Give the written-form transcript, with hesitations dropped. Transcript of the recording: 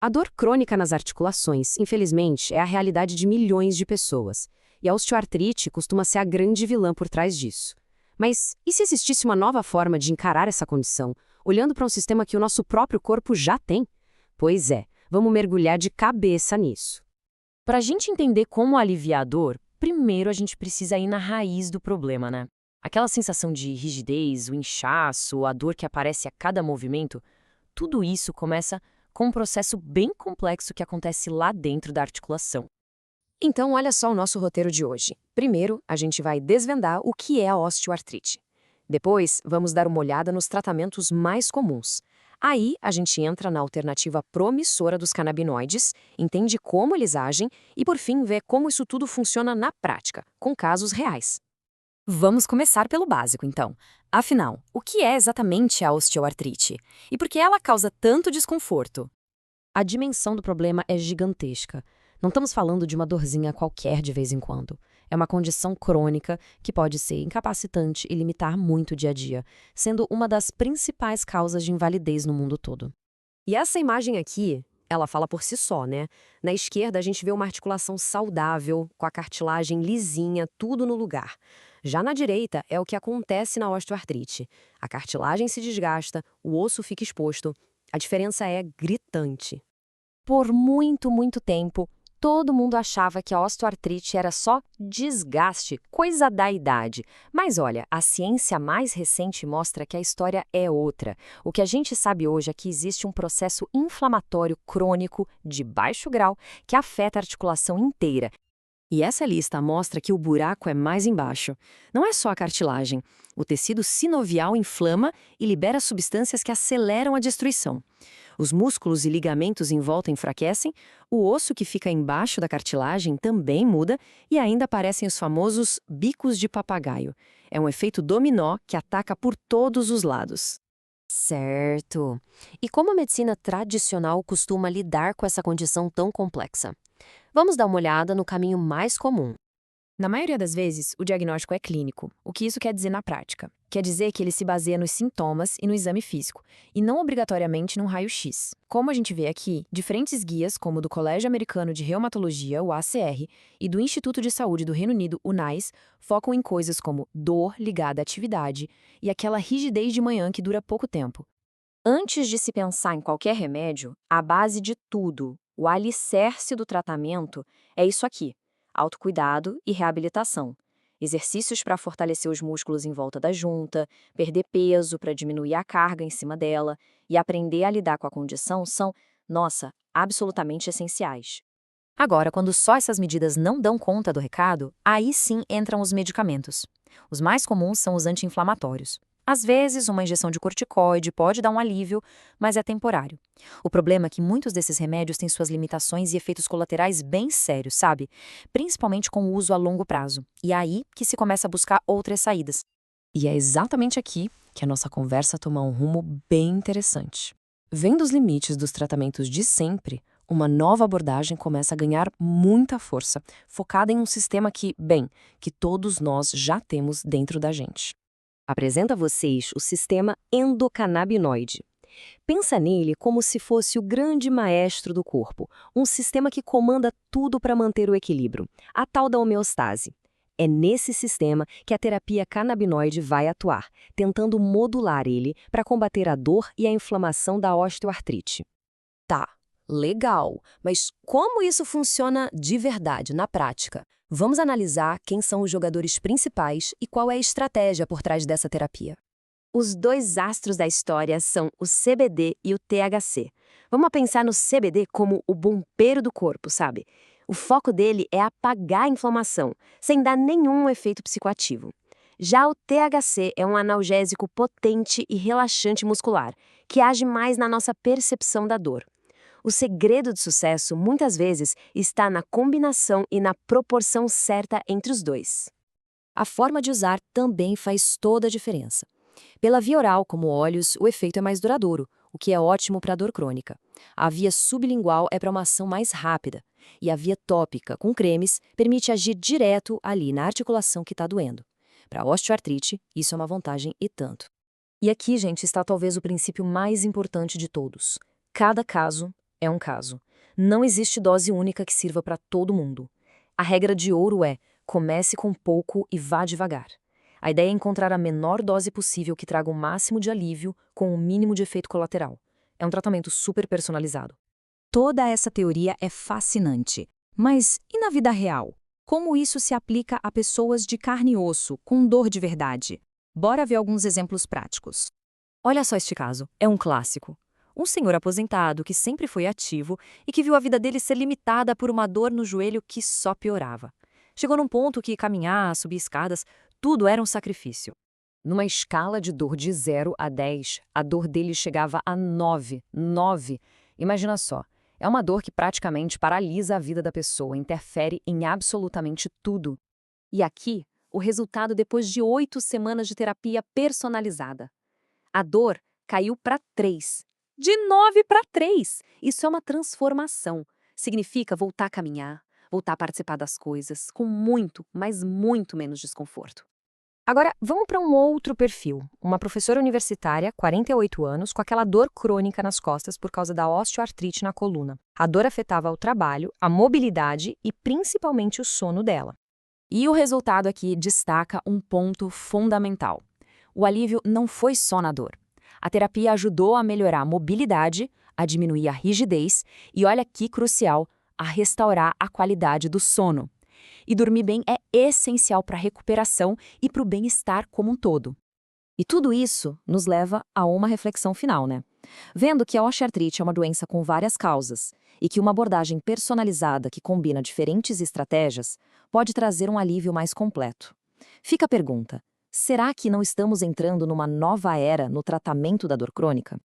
A dor crônica nas articulações, infelizmente, é a realidade de milhões de pessoas. E a osteoartrite costuma ser a grande vilã por trás disso. Mas e se existisse uma nova forma de encarar essa condição, olhando para um sistema que o nosso próprio corpo já tem? Pois é, vamos mergulhar de cabeça nisso. Para a gente entender como aliviar a dor, primeiro a gente precisa ir na raiz do problema, né? Aquela sensação de rigidez, o inchaço, a dor que aparece a cada movimento, tudo isso começa com um processo bem complexo que acontece lá dentro da articulação. Então, olha só o nosso roteiro de hoje. Primeiro, a gente vai desvendar o que é a osteoartrite. Depois, vamos dar uma olhada nos tratamentos mais comuns. Aí, a gente entra na alternativa promissora dos canabinoides, entende como eles agem e, por fim, vê como isso tudo funciona na prática, com casos reais. Vamos começar pelo básico, então. Afinal, o que é exatamente a osteoartrite? E por que ela causa tanto desconforto? A dimensão do problema é gigantesca. Não estamos falando de uma dorzinha qualquer de vez em quando. É uma condição crônica que pode ser incapacitante e limitar muito o dia a dia, sendo uma das principais causas de invalidez no mundo todo. E essa imagem aqui, ela fala por si só, né? Na esquerda, a gente vê uma articulação saudável, com a cartilagem lisinha, tudo no lugar. Já na direita, é o que acontece na osteoartrite. A cartilagem se desgasta, o osso fica exposto. A diferença é gritante. Por muito, muito tempo, todo mundo achava que a osteoartrite era só desgaste, coisa da idade. Mas olha, a ciência mais recente mostra que a história é outra. O que a gente sabe hoje é que existe um processo inflamatório crônico de baixo grau que afeta a articulação inteira. E essa lista mostra que o buraco é mais embaixo. Não é só a cartilagem. O tecido sinovial inflama e libera substâncias que aceleram a destruição. Os músculos e ligamentos em volta enfraquecem, o osso que fica embaixo da cartilagem também muda e ainda aparecem os famosos bicos de papagaio. É um efeito dominó que ataca por todos os lados. Certo. E como a medicina tradicional costuma lidar com essa condição tão complexa? Vamos dar uma olhada no caminho mais comum. Na maioria das vezes, o diagnóstico é clínico. O que isso quer dizer na prática? Quer dizer que ele se baseia nos sintomas e no exame físico, e não obrigatoriamente num raio-x. Como a gente vê aqui, diferentes guias, como o do Colégio Americano de Reumatologia, o ACR, e do Instituto de Saúde do Reino Unido, o NICE, focam em coisas como dor ligada à atividade e aquela rigidez de manhã que dura pouco tempo. Antes de se pensar em qualquer remédio, a base de tudo, o alicerce do tratamento, é isso aqui: autocuidado e reabilitação. Exercícios para fortalecer os músculos em volta da junta, perder peso para diminuir a carga em cima dela e aprender a lidar com a condição são, nossa, absolutamente essenciais. Agora, quando só essas medidas não dão conta do recado, aí sim entram os medicamentos. Os mais comuns são os anti-inflamatórios. Às vezes, uma injeção de corticoide pode dar um alívio, mas é temporário. O problema é que muitos desses remédios têm suas limitações e efeitos colaterais bem sérios, sabe? Principalmente com o uso a longo prazo. E é aí que se começa a buscar outras saídas. E é exatamente aqui que a nossa conversa toma um rumo bem interessante. Vendo os limites dos tratamentos de sempre, uma nova abordagem começa a ganhar muita força, focada em um sistema que todos nós já temos dentro da gente. Apresento a vocês o sistema endocannabinoide. Pensa nele como se fosse o grande maestro do corpo, um sistema que comanda tudo para manter o equilíbrio, a tal da homeostase. É nesse sistema que a terapia canabinoide vai atuar, tentando modular ele para combater a dor e a inflamação da osteoartrite. Tá, legal, mas como isso funciona de verdade, na prática? Vamos analisar quem são os jogadores principais e qual é a estratégia por trás dessa terapia. Os dois astros da história são o CBD e o THC. Vamos pensar no CBD como o bombeiro do corpo, sabe? O foco dele é apagar a inflamação, sem dar nenhum efeito psicoativo. Já o THC é um analgésico potente e relaxante muscular, que age mais na nossa percepção da dor. O segredo de sucesso, muitas vezes, está na combinação e na proporção certa entre os dois. A forma de usar também faz toda a diferença. Pela via oral, como óleos, o efeito é mais duradouro, o que é ótimo para a dor crônica. A via sublingual é para uma ação mais rápida. E a via tópica, com cremes, permite agir direto ali na articulação que está doendo. Para a osteoartrite, isso é uma vantagem e tanto. E aqui, gente, está talvez o princípio mais importante de todos. Cada caso É um caso. Não existe dose única que sirva para todo mundo. A regra de ouro é: comece com pouco e vá devagar. A ideia é encontrar a menor dose possível que traga o máximo de alívio com o mínimo de efeito colateral. É um tratamento super personalizado. Toda essa teoria é fascinante. Mas e na vida real? Como isso se aplica a pessoas de carne e osso, com dor de verdade? Bora ver alguns exemplos práticos. Olha só este caso, é um clássico. Um senhor aposentado que sempre foi ativo e que viu a vida dele ser limitada por uma dor no joelho que só piorava. Chegou num ponto que caminhar, subir escadas, tudo era um sacrifício. Numa escala de dor de 0 a 10, a dor dele chegava a 9. 9. Imagina só, é uma dor que praticamente paralisa a vida da pessoa, interfere em absolutamente tudo. E aqui, o resultado depois de 8 semanas de terapia personalizada. A dor caiu para 3. De 9 para 3. Isso é uma transformação. Significa voltar a caminhar, voltar a participar das coisas, com muito, mas muito menos desconforto. Agora, vamos para um outro perfil. Uma professora universitária, 48 anos, com aquela dor crônica nas costas por causa da osteoartrite na coluna. A dor afetava o trabalho, a mobilidade e principalmente o sono dela. E o resultado aqui destaca um ponto fundamental. O alívio não foi só na dor. A terapia ajudou a melhorar a mobilidade, a diminuir a rigidez e, olha que crucial, a restaurar a qualidade do sono. E dormir bem é essencial para a recuperação e para o bem-estar como um todo. E tudo isso nos leva a uma reflexão final, né? Vendo que a osteoartrite é uma doença com várias causas e que uma abordagem personalizada que combina diferentes estratégias pode trazer um alívio mais completo. Fica a pergunta: será que não estamos entrando numa nova era no tratamento da dor crônica?